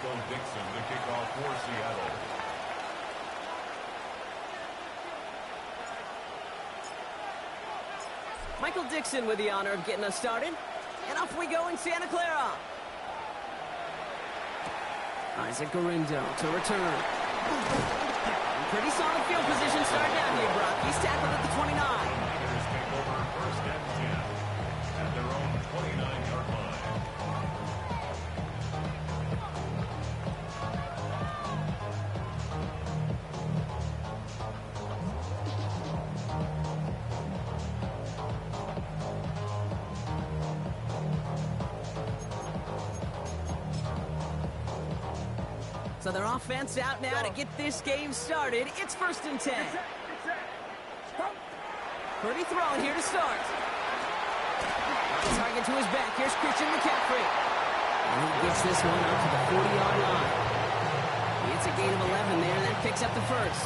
Michael Dixon to kick off for Seattle. Michael Dixon with the honor of getting us started. And off we go in Santa Clara. Isaac Gurindo to return. Pretty solid field position starting out here, Brock. He's tackled at the 29. Raiders take over first and 10 at their own 29-yard line. So their offense out now to get this game started. It's first and 10. Pretty throwing here to start. Target to his back. Here's Christian McCaffrey. And he gets this one up to the 40-yard line. It's a gain of 11 there, and that picks up the first.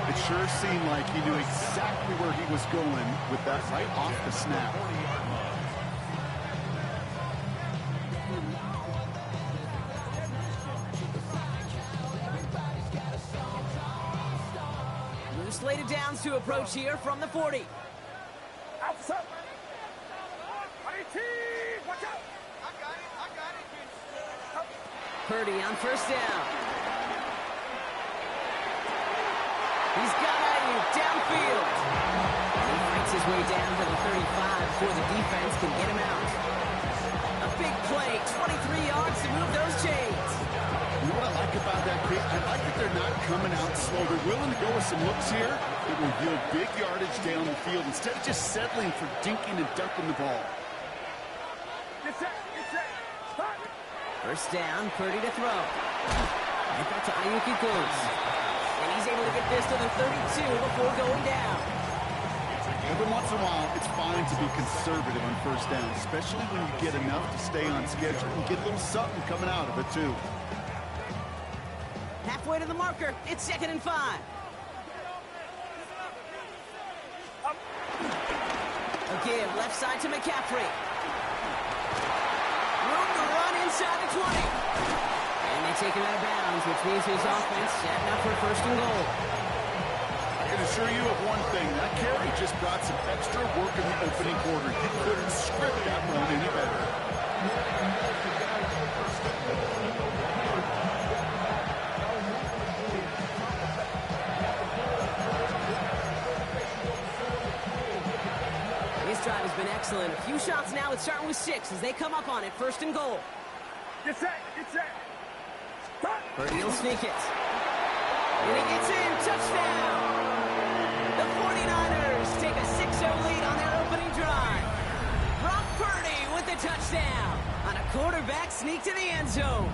It sure seemed like he knew exactly where he was going with that right off the snap. Slated downs to approach here from the 40. Outside. Watch out. I got it. Purdy on first down. He's got Ayuk downfield. He fights his way down to the 35 before the defense can get him out. A big play, 23 yards to move those chains. You know what I like about that pick? I like that they're not coming out slow. They're willing to go with some looks here that will yield big yardage down the field instead of just settling for dinking and dunking the ball. First down, Purdy to throw. Right back to Ayuk he goes. And he's able to get this to the 32 before going down. Every once in a while, it's fine to be conservative on first down, especially when you get enough to stay on schedule and get a little something coming out of it, too. Halfway to the marker, it's second and 5. Again, left side to McCaffrey. Room to run inside the 20. And they take him out of bounds, which means his offense setting up for first and goal. I can assure you of one thing. That carry just brought some extra work in the opening quarter. You couldn't script that run any better. Drive has been excellent. A few shots now. It's starting with 6 as they come up on it. First and goal. Get set. Purdy will sneak it. And he gets in. Touchdown. The 49ers take a 6-0 lead on their opening drive. Brock Purdy with the touchdown on a quarterback sneak to the end zone.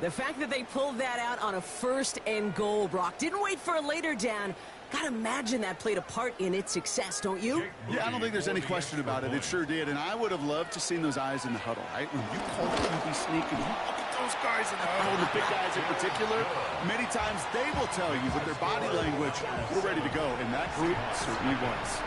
The fact that they pulled that out on a first and goal, Brock, didn't wait for a later down. Gotta imagine that played a part in its success, don't you? Yeah, I don't think there's any question about it. It sure did, and I would have loved to seen those eyes in the huddle, right? When you call QB sneak and you look at those guys in the huddle, the big guys in particular, many times they will tell you with their body language, we're ready to go, and that group certainly was.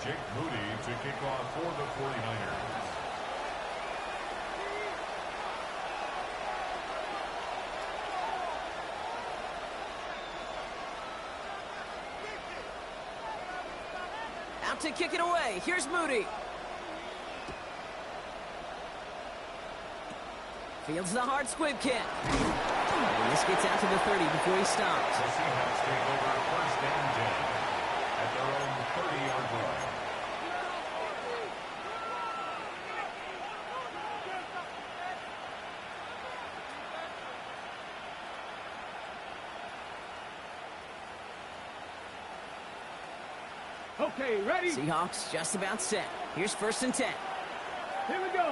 Jake Moody to kick off for the 49ers. Out to kick it away. Here's Moody. Fields the hard squib kick. And this gets out to the 30 before he stops. The Seahawks take over first and 10 at their own 30-yard line. Okay, ready? Seahawks just about set. Here's first and 10. Here we go.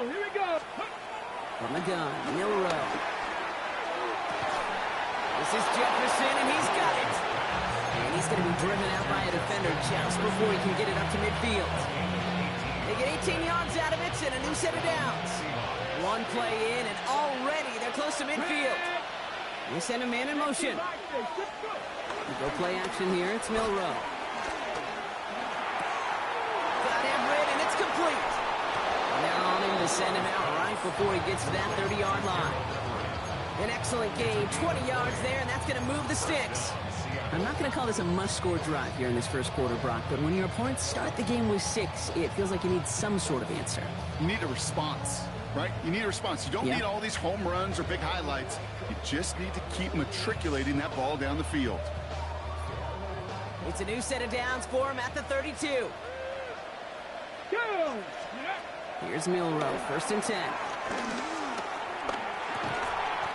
From the gun, Milrow. This is Jefferson, and he's got it. And he's going to be driven out by a defender just before he can get it up to midfield. They get 18 yards out of it and a new set of downs. One play in, and already they're close to midfield. They send a man in motion. We go play action here. It's Milrow. Got Everett, and it's complete. Now on him to send him out right before he gets to that 30-yard line. An excellent gain, 20 yards there, and that's going to move the sticks. I'm not going to call this a must-score drive here in this first quarter, Brock, but when your opponents start the game with 6, it feels like you need some sort of answer. You need a response, right? You need a response. You don't need all these home runs or big highlights. You just need to keep matriculating that ball down the field. It's a new set of downs for him at the 32. Here's Milrow, 1st and 10.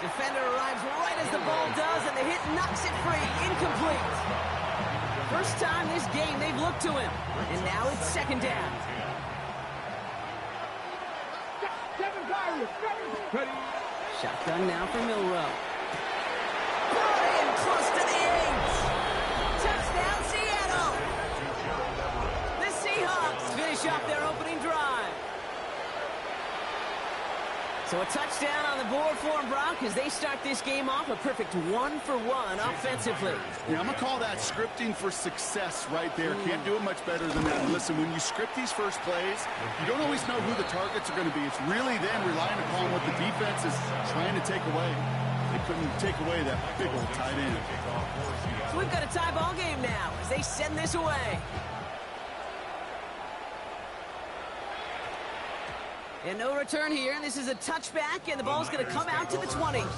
Defender arrives right as the ball does, and the hit knocks it free. Incomplete. First time this game they've looked to him, and now it's 2nd down. Shotgun now for Milrow. Brought in close to the 8. Touchdown, Seattle. The Seahawks finish off their opening drive. So a touchdown on the board for him, Brock, as they start this game off a perfect 1-for-1 offensively. Yeah, I'm going to call that scripting for success right there. Can't do it much better than that. And listen, when you script these first plays, you don't always know who the targets are going to be. It's really then relying upon what the defense is trying to take away. They couldn't take away that big old tight end. So we've got a tie ball game now as they send this away. And no return here, and this is a touchback, and the ball's going to come out to the 20. At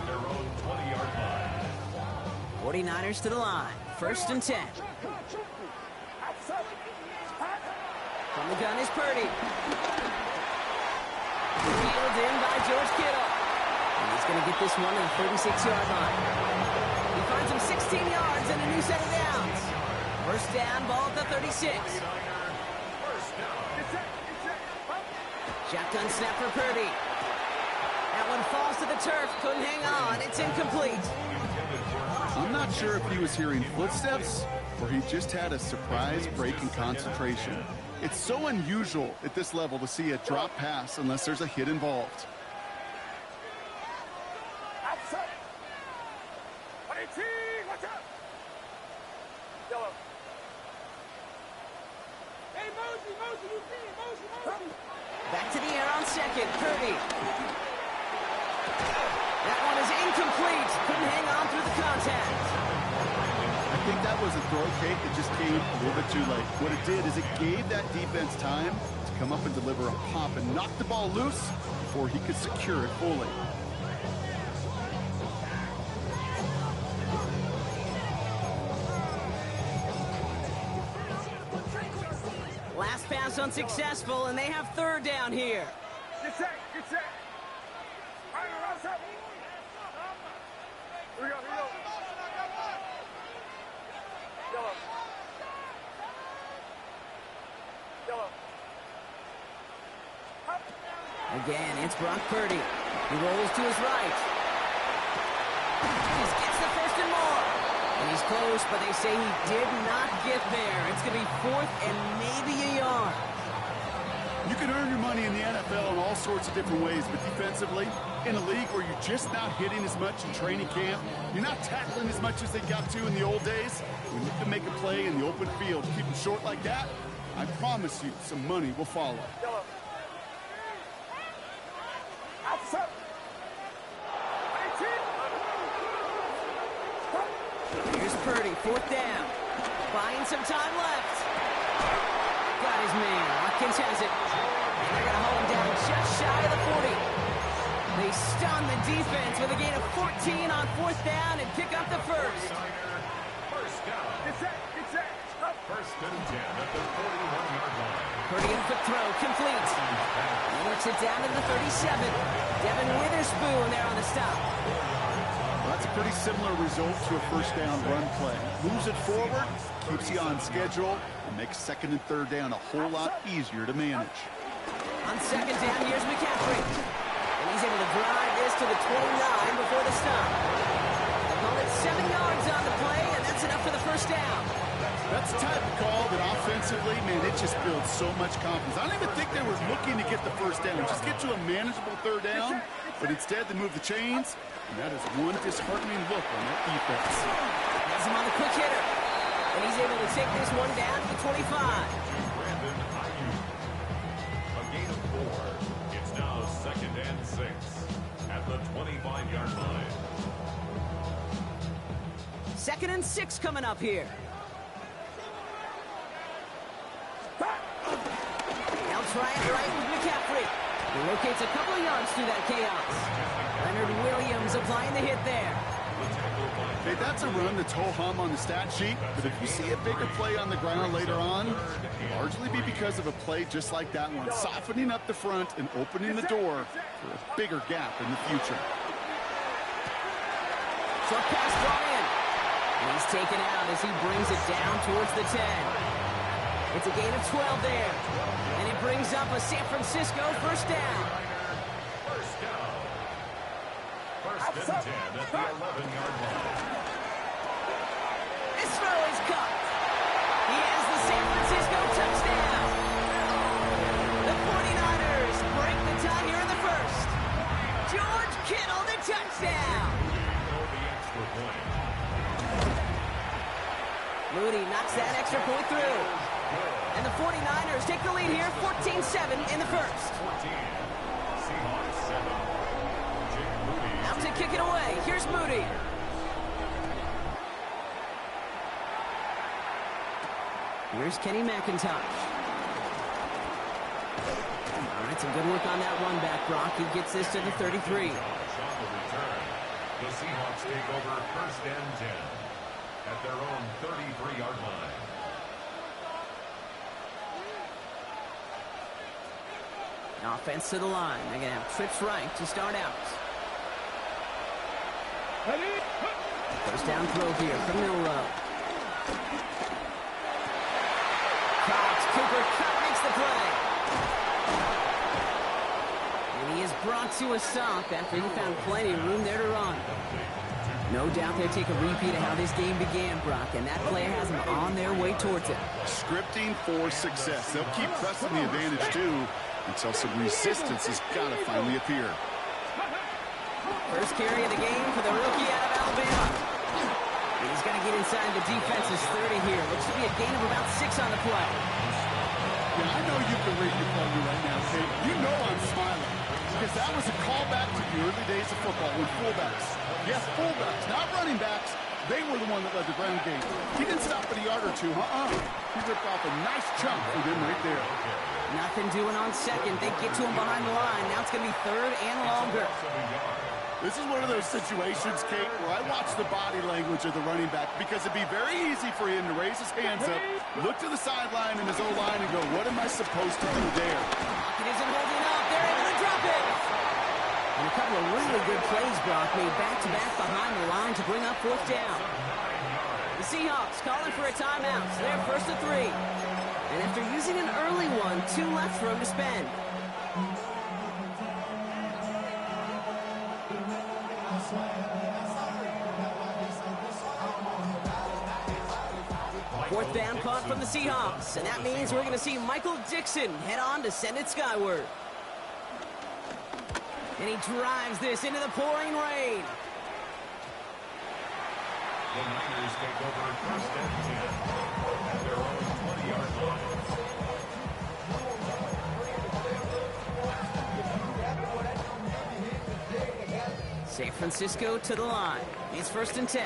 their own 20-yard line. 49ers to the line, 1st and 10. From the gun is Purdy. Peeled in by George Kittle. And he's going to get this one to the 36-yard line. He finds him 16 yards and a new set of downs. 1st down, ball at the 36. Shotgun snap for Purdy. That one falls to the turf. Couldn't hang on. It's incomplete. I'm not sure if he was hearing footsteps or he just had a surprise break in concentration. It's so unusual at this level to see a drop pass unless there's a hit involved. Back to the air on 2nd. Purdy. That one is incomplete. Couldn't hang on through the contact. I think that was a throw, Kate, that just came a little bit too late. What it did is it gave that defense time to come up and deliver a pop and knock the ball loose before he could secure it fully. Last pass unsuccessful, and they have 3rd down here. Get set, get set. All right, round up. Here we go, here we go. Yellow. Yellow. Again, it's Brock Purdy. He rolls to his right. He gets the 1st and more. And he's close, but they say he did not get there. It's going to be 4th and maybe a yard. You can earn your money in the NFL in all sorts of different ways, but defensively, in a league where you're just not hitting as much in training camp, you're not tackling as much as they got to in the old days, when you can make a play in the open field, keep them short like that, I promise you some money will follow. Yellow. Outside. Here's Purdy, 4th down. Buying some time left. Got his man. Watkins has it. And they're going to hold him down just shy of the 40. They stun the defense with a gain of 14 on 4th down and pick up the 1st. First down. Get set, get set. Up. 1st and 10 at their 41-yard line. Purdy in quick throw, complete. He works it down to the 37. Devin Witherspoon there on the stop. That's a pretty similar result to a 1st down run play. Moves it forward, keeps you on schedule, and makes 2nd and 3rd down a whole lot easier to manage. On 2nd down, here's McCaffrey. And he's able to drive this to the 29 before the stop. They call it 7 yards on the play, and that's enough for the first down. That's the type of call that offensively, man, it just builds so much confidence. I don't even think they were looking to get the first down, just get to a manageable third down, but instead they move the chains, and that is one disheartening look on that defense. Has him on the quick hitter, and he's able to take this one down to the 25. A gain of 4. It's now 2nd and 6 at the 25-yard line. 2nd and 6 coming up here. Now try it right with McCaffrey. He locates a couple of yards through that chaos. Leonard Williams applying the hit there. Hey, that's a run that's ho-hum on the stat sheet, but if you see a bigger play on the ground later on, it'll largely be because of a play just like that one, softening up the front and opening the door for a bigger gap in the future. Short pass brought in. And he's taken out as he brings it down towards the 10. It's a gain of 12 there. And it brings up a San Francisco first down. First down. 1st and 10 at the 11-yard line. This throw is caught. He has the San Francisco touchdown. The 49ers break the tie here in the first. George Kittle, the touchdown. The extra point. Moody knocks that extra point through. And the 49ers take the lead here, 14-7 in the first. 14. Seahawks 7. Jake Moody. Out to kick it away. Here's Moody. Here's Kenny McIntosh. All right, some good work on that run back, Brock. He gets this to the 33. On the return. The Seahawks take over 1st and 10 at their own 33-yard line. Offense to the line. They're going to have trips right to start out. First down throw here from Milrow. Cooper Kupp makes the play. And he is brought to a stop after he found plenty of room there to run. No doubt they take a repeat of how this game began, Brock, and that play has them on their way towards it. Scripting for success. They'll keep pressing the advantage, too, until some resistance has got to finally appear. First carry of the game for the rookie out of Alabama. He's going to get inside the defense's 30 here. Looks to be a gain of about 6 on the play. Yeah, I know you can read your phone right now, Kate. You know I'm smiling. Because that was a callback to the early days of football when fullbacks, yes, fullbacks, not running backs, they were the one that led the ground game. He didn't stop at a yard or two, He ripped off a nice chunk for them right there. Nothing doing on second. They get to him behind the line. Now it's going to be 3rd and longer. This is one of those situations, Kate, where I watch the body language of the running back because it'd be very easy for him to raise his hands up, look to the sideline and his O-line and go, what am I supposed to do there? It isn't holding up. They're able to drop it. And a couple of really good plays, Brock, made back-to-back behind the line to bring up 4th down. The Seahawks calling for a timeout. So they're 1st and 3. And after using an early one, 2 left for him to spend. Fourth down punt from the Seahawks, and that means we're going to see Michael Dixon head on to send it skyward. And he drives this into the pouring rain. The Niners take over 1st and 10 at their own 20-yard line. San Francisco to the line. It's 1st and 10.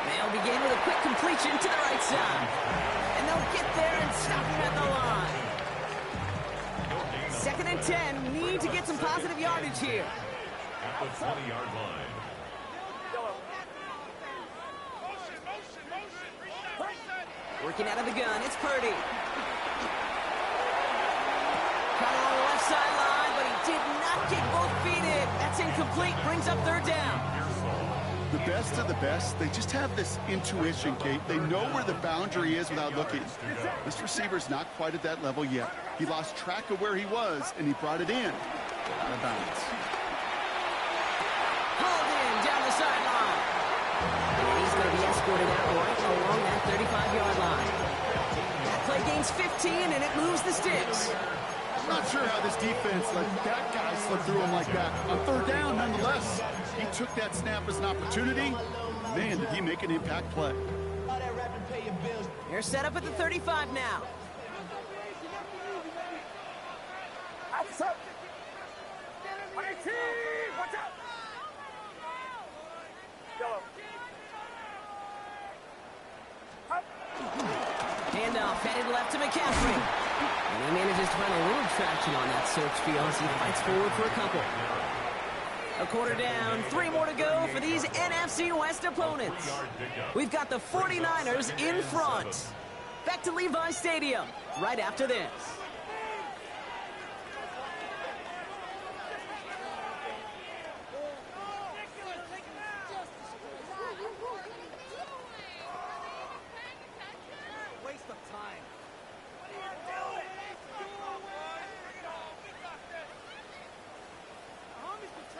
They'll begin with a quick completion to the right side. And they'll get there and stop him at the line. 2nd and 10. Need to get some positive yardage here. At the 20-yard line. Working out of the gun. It's Purdy. Caught on the left sideline, but he did not get both feet in. That's incomplete. Brings up 3rd down. The best of the best, they just have this intuition, Kate. They know where the boundary is without looking. This receiver's not quite at that level yet. He lost track of where he was, and he brought it in. Out of bounds. Hauled in down the sideline. And he's going to be escorted out right along that 35-yard line. That play gains 15, and it moves the sticks. I'm not sure how this defense let that guy slip through him like that. On third down, nonetheless, he took that snap as an opportunity. Man, did he make an impact play. They're set up at the 35 now. Outside. 18. Watch out. Yellow. Up. Handoff headed left to McCaffrey. And he manages to find a little traction on that search field as he fights forward for a couple. A quarter down, 3 more to go for these NFC West opponents. We've got the 49ers in front. Back to Levi Stadium right after this. Waste of time.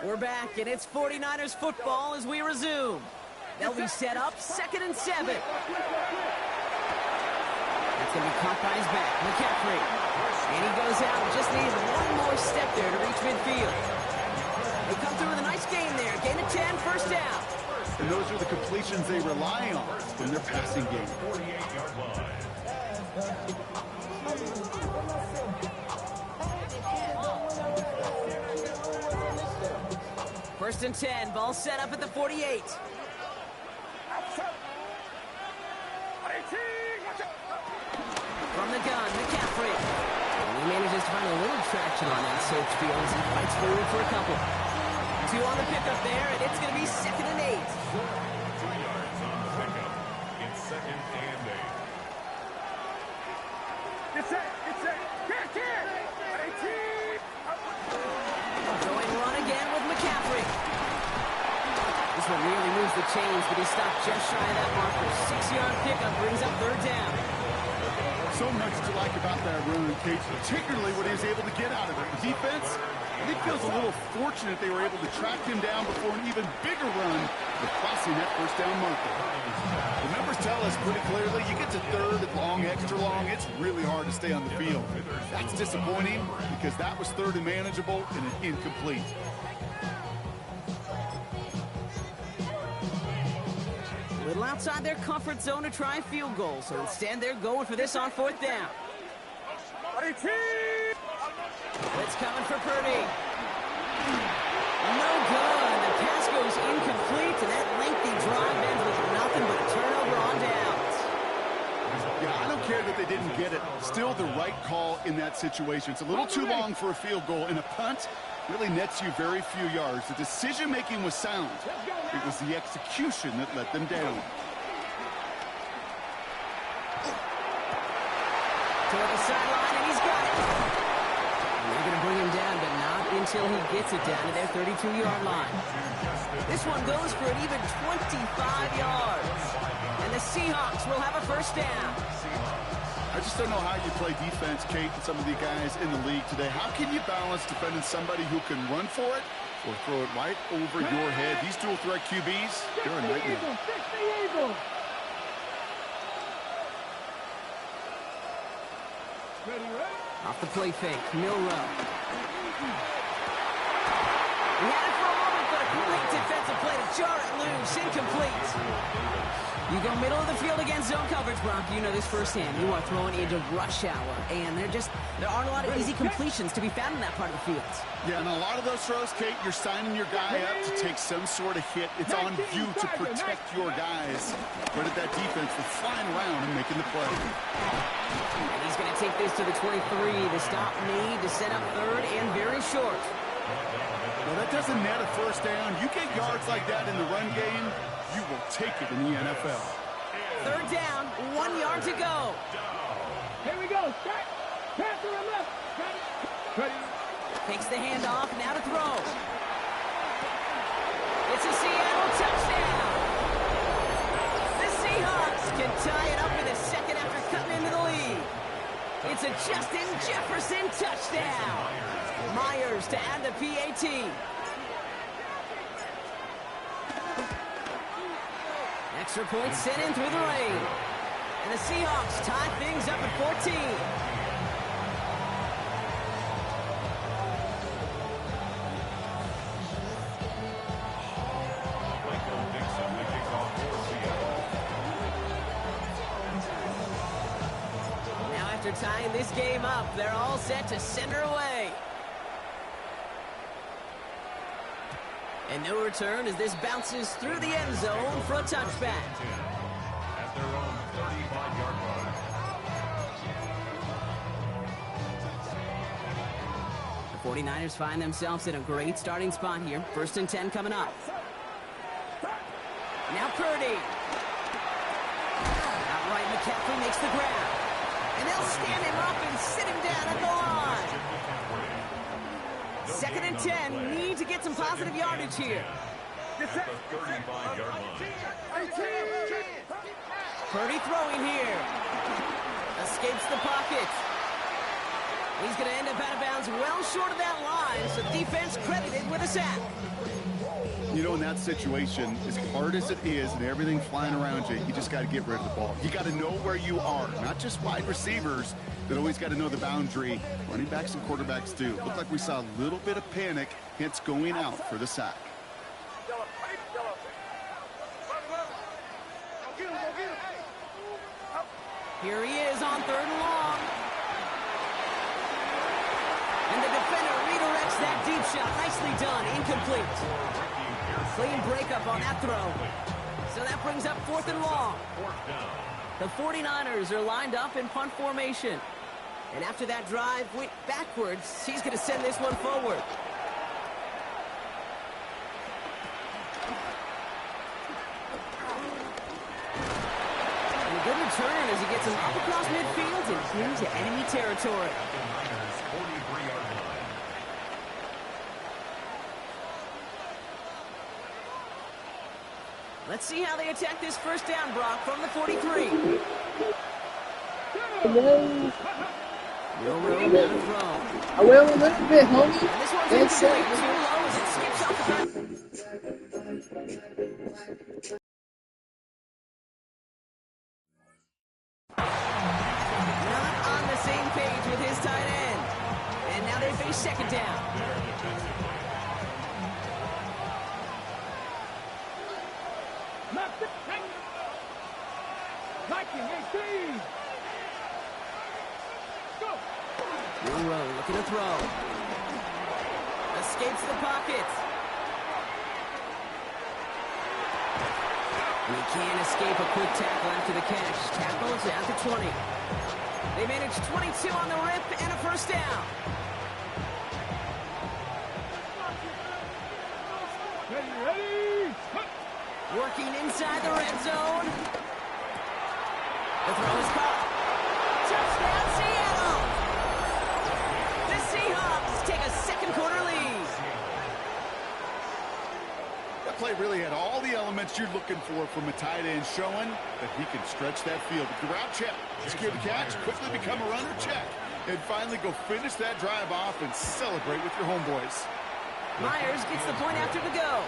We're back, and it's 49ers football as we resume. They'll be set up 2nd and 7. That's going to be caught by his back, McCaffrey. And he goes out and just needs one more step there to reach midfield. They come through with a nice gain there. Gain of 10, first down. And those are the completions they rely on in their passing game. 48-yard line. First and 10, ball set up at the 48. From the gun, McCaffrey. And he manages to find a little traction on that search field as he fights forward for a couple. 2 on the pickup there, and it's going to be 2nd and 8. 2 yards on the pickup. It's 2nd and 8. Get set. Get set. Get 18. Throwing run again with McCaffrey. This one really moves the chains, but he stopped just shy of that marker. 6-yard pickup brings up 3rd down. So much to like about that run, Kate, particularly what he was able to get out of it. The defense, I think, feels a little fortunate they were able to track him down before an even bigger run of crossing that first down marker. The numbers tell us pretty clearly, you get to 3rd and long, extra long, it's really hard to stay on the field. That's disappointing because that was 3rd and manageable and an incomplete. A little outside their comfort zone to try a field goal, so instead they're going for this on 4th down. 18. Blitz coming for Purdy. No good. The pass goes incomplete, and that lengthy drive ends with nothing but a turnover on downs. Yeah, I don't care that they didn't get it. Still the right call in that situation. It's a little too long for a field goal, and a punt really nets you very few yards. The decision-making was sound. It was the execution that let them down. Toward the sideline, and he's got it. And they're going to bring him down, but not until he gets it down to their 32-yard line. This one goes for an even 25 yards. And the Seahawks will have a first down. I just don't know how you play defense, Kate, and some of the guys in the league today. How can you balance defending somebody who can run for it or throw it right over your head? These dual threat QBs, they're a nightmare. Off the play fake, Milrow. He had it for a moment, but a great defensive play to jar it loose, incomplete. You go middle of the field against zone coverage, Brock. You know this firsthand. You are throwing into rush hour, and there aren't a lot of easy completions to be found in that part of the field. Yeah, and a lot of those throws, Kate, you're signing your guy up to take some sort of hit. It's on you to protect your guys. Credit that defense for flying around and making the play. And he's going to take this to the 23. The stop made to set up 3rd and very short. Well, that doesn't net a first down. You get yards like that in the run game, you will take it in the NFL. 3rd down, 1 yard to go. Here we go. Start. Pass to the left. Ready. Takes the handoff, now to throw. It's a Seattle touchdown. tie it up in the second after cutting into the lead. It's a Justin Jefferson touchdown. Myers to add the PAT. Extra point sent in through the rain. And the Seahawks tie things up at 14. Now after tying this game up, they're all set to send her away. And no return as this bounces through the end zone for a touchback. At their own 35-yard line. The 49ers find themselves in a great starting spot here. 1st and 10 coming up. Now Purdy. Outright McCaffrey makes the grab. And they'll stand him up and sit him down at the line. 2nd and 10, need to get some positive yardage here. At the 35-yard line. Purdy throwing here. Escapes the pocket. He's going to end up out of bounds well short of that line, so defense credited with a sack. You know, in that situation, as hard as it is and everything flying around you, you just got to get rid of the ball. You got to know where you are, not just wide receivers that always got to know the boundary. Running backs and quarterbacks do. Looked like we saw a little bit of panic, hence going out for the sack. Here he is on 3rd and long. And the defender redirects that deep shot. Nicely done. Incomplete. Clean breakup on that throw. So that brings up 4th and long. The 49ers are lined up in punt formation. And after that drive went backwards, he's going to send this one forward. And a good return as he gets him up across midfield and into enemy territory. Let's see how they attack this 1st down, Brock, from the 43. Will roll down and throw. I will a little bit, homie. And this one's incomplete. Too low as it skips off the back. Not on the same page with his tight end. And now they face 2nd down. Monroe looking to throw. Escapes the pocket. And he can't escape a quick tackle after the catch. Tackles at the 20. They manage 22 on the rip and a 1st down. Ready. Working inside the red zone. The throw is caught. Touchdown, Seattle! The Seahawks take a 2nd quarter lead. That play really had all the elements you're looking for from a tight end, showing that he can stretch that field. The route check, secure the catch, quickly become a runner, check, and finally go finish that drive off and celebrate with your homeboys. Myers gets the point after the go.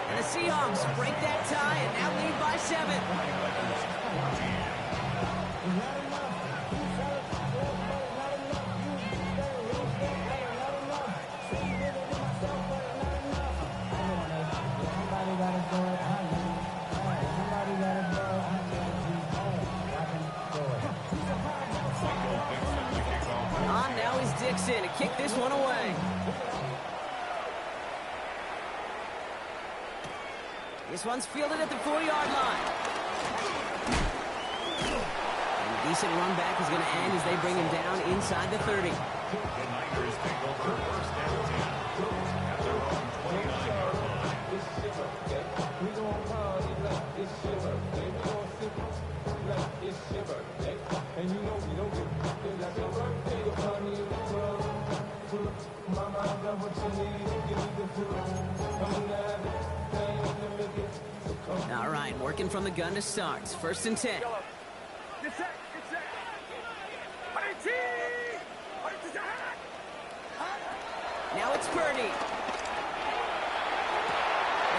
And the Seahawks break that tie and now lead by 7. On now is Dixon to kick this one away. This one's fielded at the 4-yard line. And a decent run back is going to end as they bring him down inside the 30. The Niners take over 1st and 10 at their own 29-yard line. All right, Working from the gun to start. It's 1st and 10. Get set, get set. Now it's Purdy. And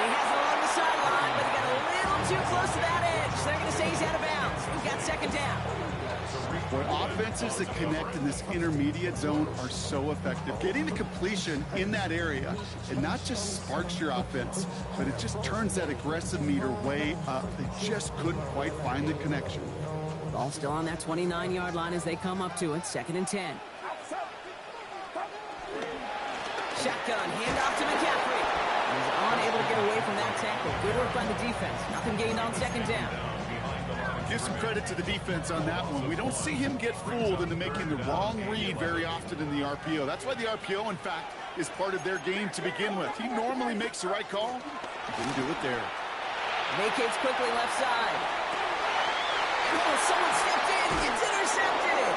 he has it along the sideline, but he got a little too close to that edge. So they're going to say he's out of bounds. We've got 2nd down. Boy, offenses that connect in this intermediate zone are so effective. Getting the completion in that area, it not just sparks your offense, but it just turns that aggressive meter way up. They just couldn't quite find the connection. Ball still on that 29-yard line as they come up to it. 2nd and 10. Shotgun, handoff to McCaffrey. He's unable to get away from that tackle. Good work by the defense. Nothing gained on 2nd down. Give some credit to the defense on that one. We don't see him get fooled into making the wrong read very often in the RPO. That's why the RPO, in fact, is part of their game to begin with. He normally makes the right call. He didn't do it there. Vacates quickly left side. Oh, someone stepped in. It's intercepted.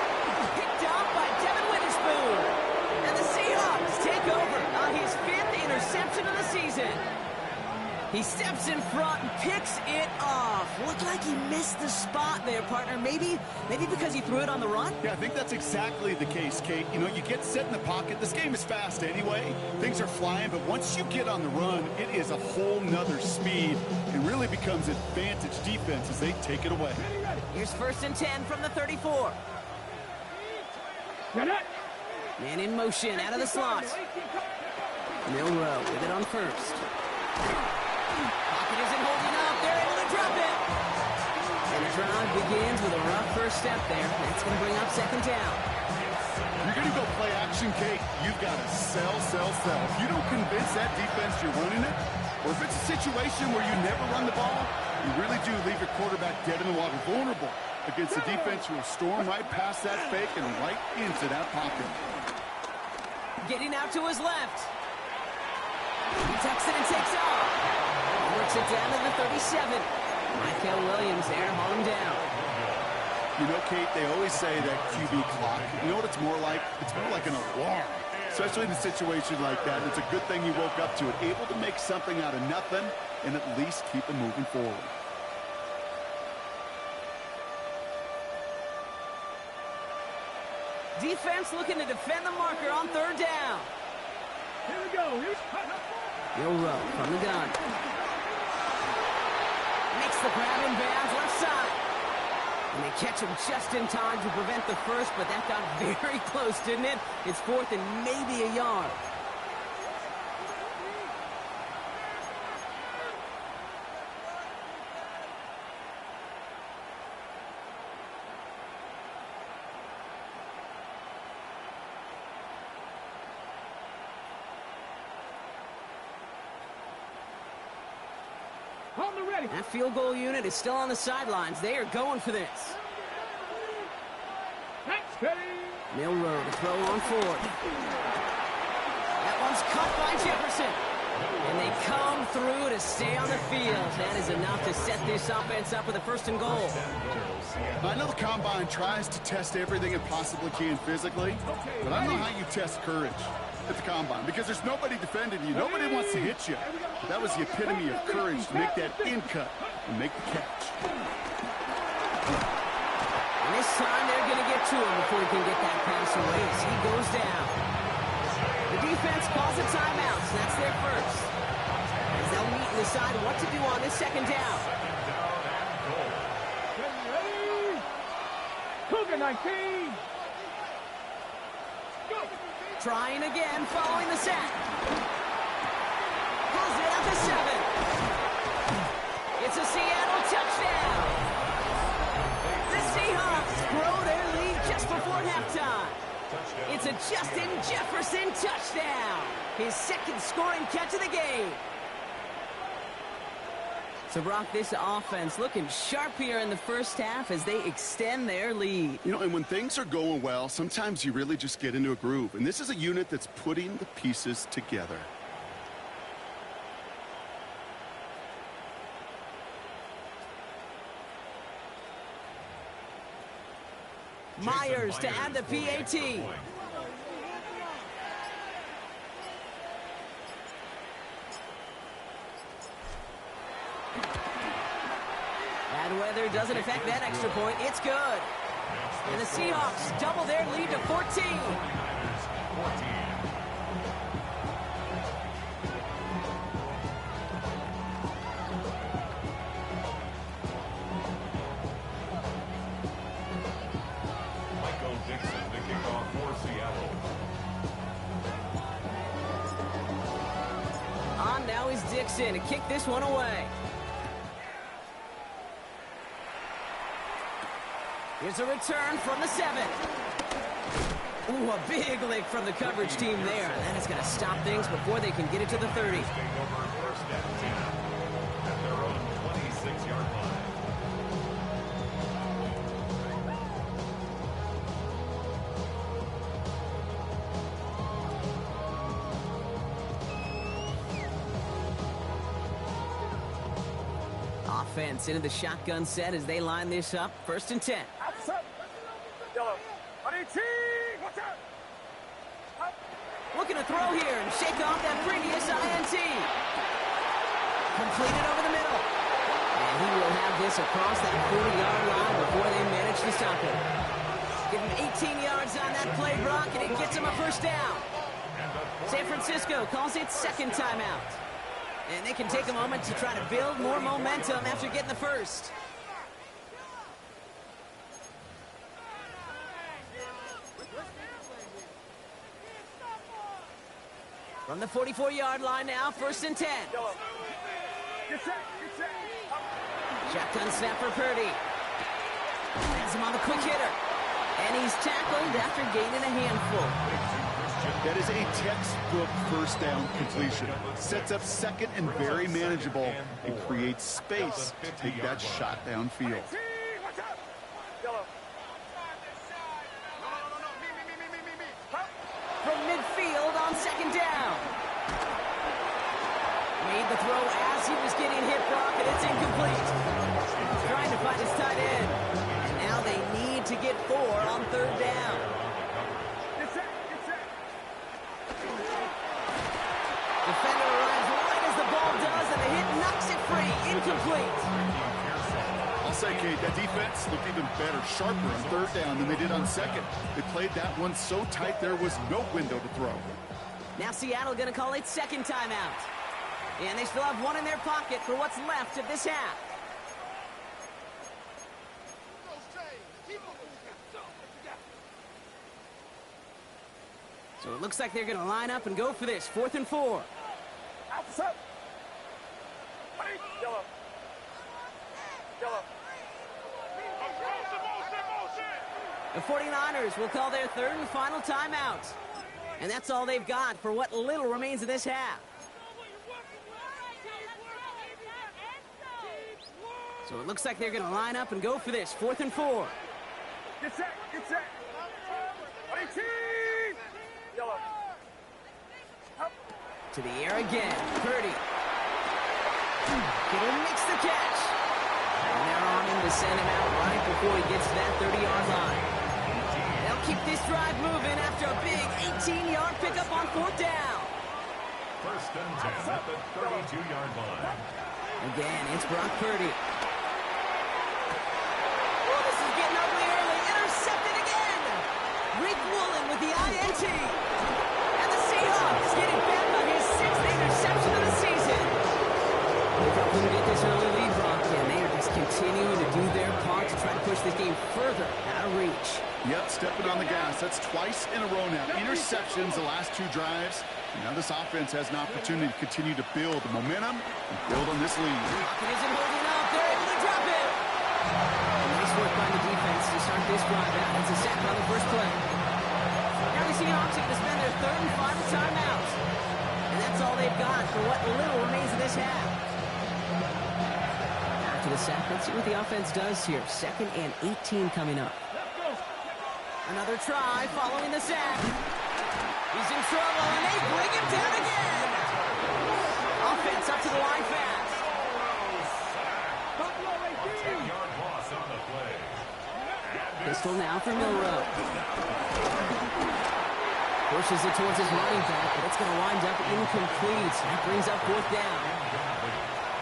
Picked off by Devin Witherspoon. And the Seahawks take over on his 5th interception of the season. He steps in front and picks it off. Looked like he missed the spot there, partner. Maybe because he threw it on the run? Yeah, I think that's exactly the case, Kate. You know, you get set in the pocket. This game is fast anyway. Things are flying, but once you get on the run, it is a whole nother speed. It really becomes advantage defense as they take it away. Here's 1st and 10 from the 34. Man in motion out of the slot. Milrow with it on 1st. Pocket isn't holding up. They're able to drop it. And the drive begins with a rough first step there. That's going to bring up 2nd down. You're going to go play action, Kate. You've got to sell. If you don't convince that defense you're running it, or if it's a situation where you never run the ball, you really do leave your quarterback dead in the water, vulnerable against the defense who will storm right past that fake and right into that pocket. Getting out to his left. He tucks it and takes off. Works it down to the 37. Michael Williams there, haul him down. You know, Kate, they always say that QB clock. You know what it's more like? It's more like an alarm, especially in a situation like that. It's a good thing you woke up to it, able to make something out of nothing and at least keep it moving forward. Defense looking to defend the marker on 3rd down. Here we go. Milrow from the gun. Makes the grab in bounds left side. And they catch him just in time to prevent the first, but that got very close, didn't it? It's 4th and maybe a yard. On the ready. That field goal unit is still on the sidelines. They are going for this. Next ready. Milrow to throw on 4th. That one's caught by Jefferson. And they come through to stay on the field. That is enough to set this offense up with a 1st and goal. I know the Combine tries to test everything it possibly can physically, but I don't know how you test courage at the Combine because there's nobody defending you. Nobody wants to hit you. But that was the epitome of courage to make that in cut and make the catch. And this time they're going to get to him before he can get that pass away as he goes down. The defense calls a timeout, so that's their first. As they'll meet and decide what to do on this 2nd down. Ready. Cougar 19. Go. Trying again, following the sack. Pulls it up to 7. It's a Seattle touchdown. The Seahawks grow their lead just before halftime. It's a Justin Jefferson touchdown. His 2nd scoring catch of the game. So, Brock, this offense looking sharp here in the first half as they extend their lead. You know, and when things are going well, sometimes you really just get into a groove. And this is a unit that's putting the pieces together. Myers to add the PAT. Bad weather doesn't affect that extra point. It's good. And the Seahawks double their lead to 14. 14. Now is Dixon to kick this one away. Here's a return from the 7. Ooh, a big lick from the coverage team there. That is going to stop things before they can get it to the 30. First and 10 at their own 26-yard line. Offense into the shotgun set as they line this up. First and 10. Looking to throw here and shake off that previous INT. Completed over the middle. And he will have this across that 40-yard line before they manage to stop him. Give him 18 yards on that play, Brock, and it gets him a first down. San Francisco calls it second timeout. And they can take a moment to try to build more momentum after getting the first. From the 44-yard line now, first and 10. Shotgun snap for Purdy. Has him on the quick hitter. And he's tackled after gaining a handful. That is a textbook first down completion. Sets up second and very manageable and creates space to take that shot downfield. From midfield on second down. Made the throw as he was getting hit, Brock, and it's incomplete. Trying to find his tight end. And now they need to get 4 on third down. Defender arrives right as the ball does, and the hit knocks it free. Incomplete. I'll say, Kate, that defense looked even better, sharper on third down than they did on second. They played that one so tight there was no window to throw. Now Seattle going to call it second timeout. And they still have one in their pocket for what's left of this half. So it looks like they're going to line up and go for this. 4th and 4. The 49ers will call their third and final timeout. And that's all they've got for what little remains of this half. So it looks like they're going to line up and go for this. 4th and 4. Get set, get set. 18. To the air again. Purdy. Kittle makes the catch. And they're on him to send him out right before he gets to that 30-yard line. They'll keep this drive moving after a big 18-yard pickup on 4th down. First and 10 at the 32-yard line. Again, it's Brock Purdy. Oh, this is getting ugly early. Intercepted again. Rick Woolen with the INT. And the Seahawks getting back on his 6th interception of the season. They thought we would get this early lead, Brock, and they are just continuing to do their part to try to push this game further out of reach. Yep, stepping on the gas. That's twice in a row now. Interceptions the last 2 drives. And now this offense has an opportunity to continue to build momentum and build on this lead. Pocket isn't holding up. They're able to drop it. Nice work by the defense to start this drive out. It's a sack on the first play. Now the Seahawks are going to spend their third and final timeout. And that's all they've got for what little remains of this half. After the sack, let's see what the offense does here. 2nd and 18 coming up. Another try following the sack. He's in trouble, and they bring him down again. Offense up to the line fast. 10-yard loss on the play. Pistol now for Milrow. Pushes it towards his running back, but it's going to wind up incomplete. That brings up 4th down.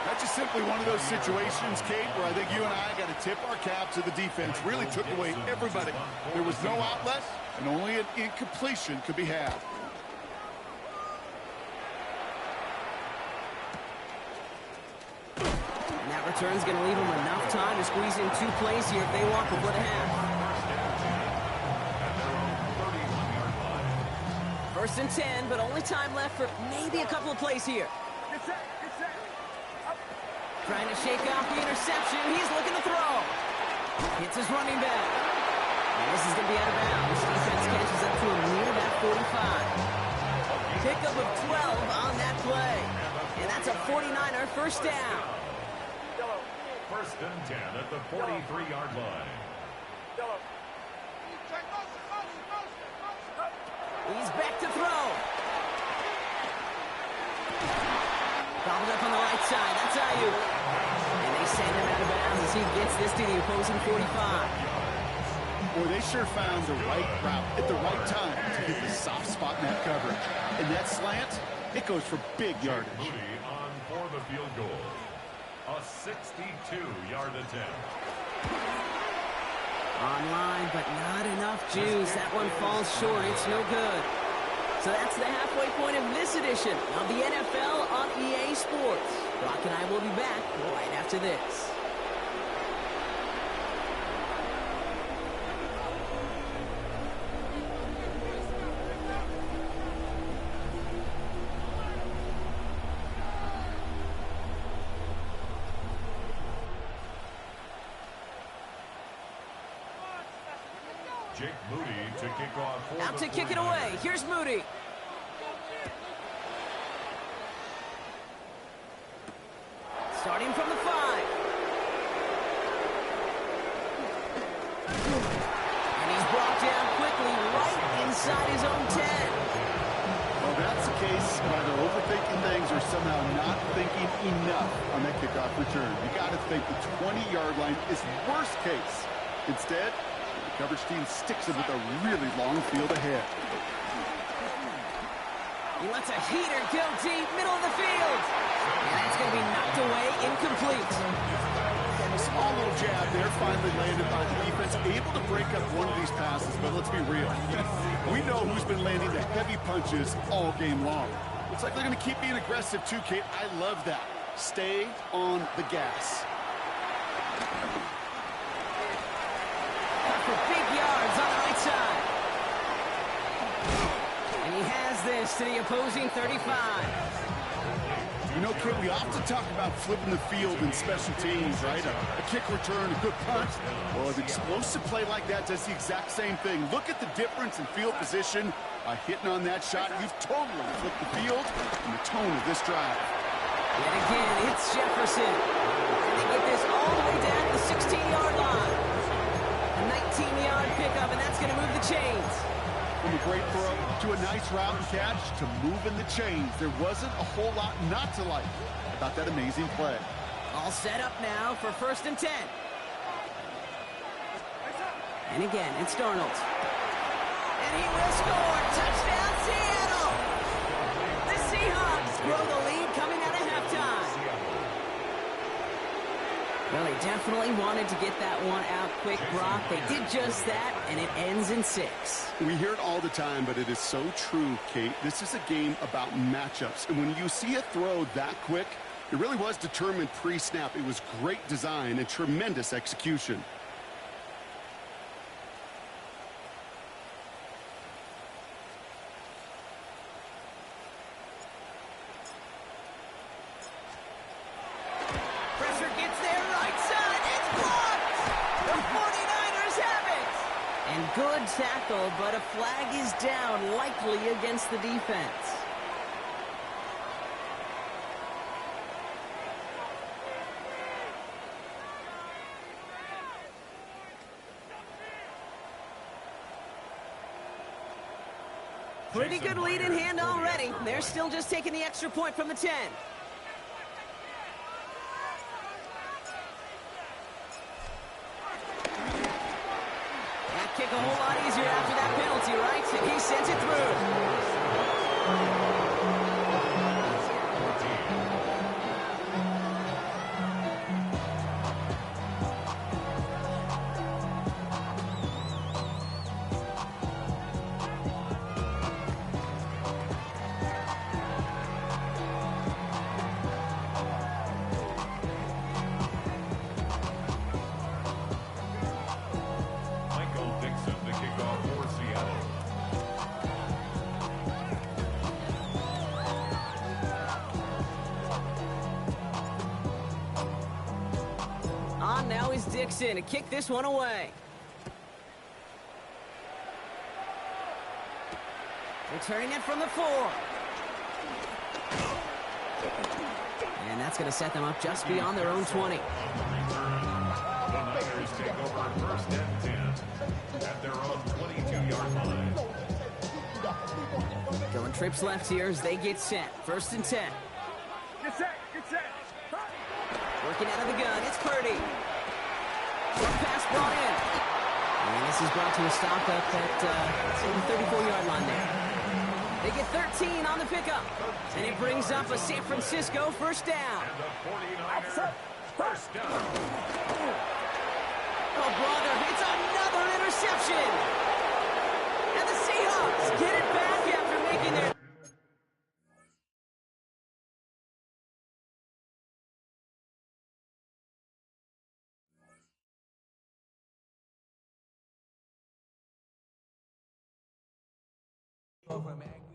That just simply one of those situations, Kate, where I think you and I got to tip our cap to the defense. Really took away everybody. There was no outlet, and only an incompletion could be had. And that return's going to leave them enough time to squeeze in 2 plays here if they want before the half. First and 10, but only time left for maybe a couple of plays here. Trying to shake off the interception. He's looking to throw. Hits his running back. And this is going to be out of bounds. Defense catches up to him near that 45. Pickup of 12 on that play. And that's a 49er first down. First and 10 at the 43-yard line. He's back to throw. Gobbled up on the right side. That's Ayuk. And they send him out of bounds as he gets this to the opposing 45. Boy, they sure found the right route at the right time to get the soft spot in that coverage. And that slant, it goes for big yardage. Moody on for the field goal. A 62-yard attempt. Online, but not enough juice. That one falls short. It's no good. So that's the halfway point of this edition of the NFL on EA Sports. Brock and I will be back right after this. Jake Moody to kick off for Out the to kick it away. Here's Moody. Starting from the 5. And he's brought down quickly right inside his own 10. Well, that's the case of either overthinking things or somehow not thinking enough on that kickoff return. You got to think the 20-yard line is worst case. Instead, the coverage team sticks him with a really long field ahead. He lets a heater go deep, middle of the field. And that's going to be knocked away, incomplete. And a small little jab there finally landed by the defense, able to break up one of these passes. But let's be real. We know who's been landing the heavy punches all game long. Looks like they're going to keep being aggressive too, Kate. I love that. Stay on the gas. For big yards on the right side. And he has this to the opposing 35. You know, Kit, we often talk about flipping the field in special teams, right? A kick return, a good punt. Well, an explosive play like that does the exact same thing. Look at the difference in field position. By hitting on that shot, you've totally flipped the field and the tone of this drive. Yet again, it's Jefferson. And they get this all the way down to the 16-yard line. A 19-yard pickup, and that's going to move the chains. From a great throw to a nice route and catch to moving the chains. There wasn't a whole lot not to like about that amazing play. All set up now for first and 10. And again, it's Darnold. And he will score. Touchdown, Seattle! The Seahawks grow the lead coming out of halftime. Well, they definitely wanted to get that one out quick, Brock. They did just that, and it ends in 6. We hear it all the time, but it is so true, Kate. This is a game about matchups. And when you see a throw that quick, it really was determined pre-snap. It was great design and tremendous execution. Good tackle, but a flag is down, likely against the defense. Pretty good lead in hand already. They're still just taking the extra point from the 10. Kick a whole lot easier after that penalty, right? And he sends it through. On now is Dixon to kick this one away. Returning it from the 4. And that's going to set them up just beyond their own 20. The Niners take over first and 10 at their own 22-yard line. Going trips left here as they get set. First and 10. Get set, get set. Working out of the gun, it's Purdy. Short pass brought in. And this is brought to a stop up at the 34-yard line there. They get 13 on the pickup. And it brings up a San Francisco first down. And the 49ers first down. Oh, brother, it's another interception. And the Seahawks get it back after making their... Over, man.